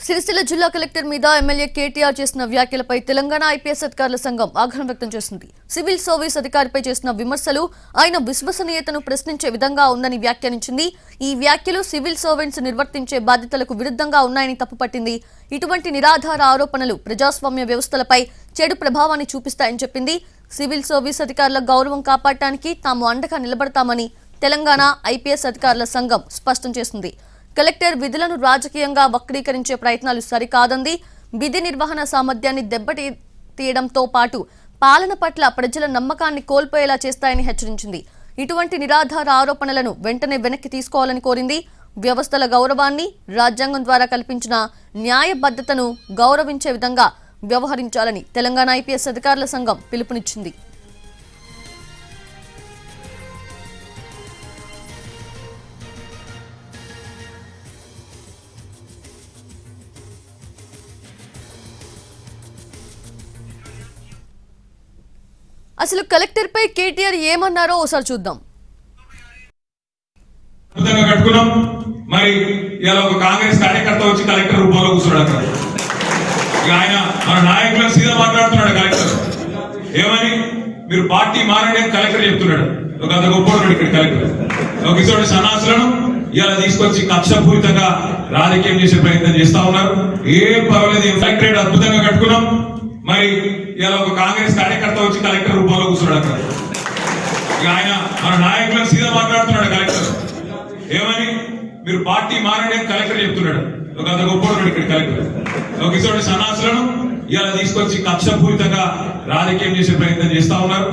సిరిసిల్ల జిల్లా కలెక్టర్ మీద ఎమ్మెల్యే కేటీఆర్ చేసిన వ్యాఖ్యలపై తెలంగాణ ఐపీఎస్ అధికారుల సంఘం ఆగ్రహం వ్యక్తం చేసింది. సివిల్ సర్వీస్ అధికారిపై చేసిన విమర్శలు ఆయన విశ్వసనీయతను ప్రశ్నించే విధంగా ఉందని వ్యాఖ్యానించింది. ఈ వ్యాఖ్యలు సివిల్ సర్వెంట్స్ నిర్వర్తించే బాధ్యతలకు విరుద్ధంగా ఉన్నాయని తప్పుపట్టింది. ఇటువంటి నిరాధార ఆరోపణలు ప్రజాస్వామ్య వ్యవస్థలపై చెడు ప్రభావాన్ని చూపిస్తాయని చెప్పింది. సివిల్ సర్వీస్ అధికారుల గౌరవం కాపాడటానికి తాము అండగా నిలబడతామని తెలంగాణ ఐపీఎస్ అధికారుల సంఘం స్పష్టం చేసింది. కలెక్టర్ విధులను రాజకీయంగా వక్రీకరించే ప్రయత్నాలు సరికాదంది. విధి నిర్వహణ సామర్థ్యాన్ని దెబ్బతీయడంతో పాటు పాలన పట్ల ప్రజల నమ్మకాన్ని కోల్పోయేలా చేస్తాయని హెచ్చరించింది. ఇటువంటి నిరాధార ఆరోపణలను వెంటనే వెనక్కి తీసుకోవాలని కోరింది. వ్యవస్థల గౌరవాన్ని, రాజ్యాంగం ద్వారా కల్పించిన న్యాయబద్ధతను గౌరవించే విధంగా వ్యవహరించాలని తెలంగాణ ఐపీఎస్ అధికారుల సంఘం పిలుపునిచ్చింది. అసలు కలెక్టర్ పై కేటీఆర్ ఏమన్నారో ఒకసారి చూద్దాం. కట్టుకున్నాం మరి ఇలా ఒక కాంగ్రెస్ కార్యకర్త వచ్చి కలెక్టర్ రూపంలో కూర్చున్నాడు. ఆయన మన నాయకులను సీదా మాట్లాడుతున్నాడు. కలెక్టర్ ఏమని మీరు పార్టీ మారండి అని కలెక్టర్ చెప్తున్నాడు. ఒక అంత గొప్ప ఇక్కడ కలెక్టర్ ఒక ఇటువంటి సన్నాసులను ఇలా తీసుకొచ్చి కక్షపూరితంగా రాజకీయం చేసే ప్రయత్నం చేస్తా ఉన్నారు. ఏం పర్వాలేదు, కలెక్టరేట్ అద్భుతంగా కట్టుకున్నాం మరి ఇలా ఒక కాంగ్రెస్ కార్యకర్త వచ్చి కలెక్టర్ రూపంలో కూర్చున్నాడు. ఆయన మన నాయకులను సీదా మాట్లాడుతున్నాడు. కలెక్టర్ ఏమని మీరు పార్టీ మారండి అని కలెక్టర్ చెప్తున్నాడు. ఒక అంత గొప్ప ఇక్కడ కలెక్టర్ ఒక ఇటువంటి సన్నాసులను ఇలా తీసుకొచ్చి కక్షపూరితంగా రాజకీయం చేసే ప్రయత్నం చేస్తా ఉన్నారు.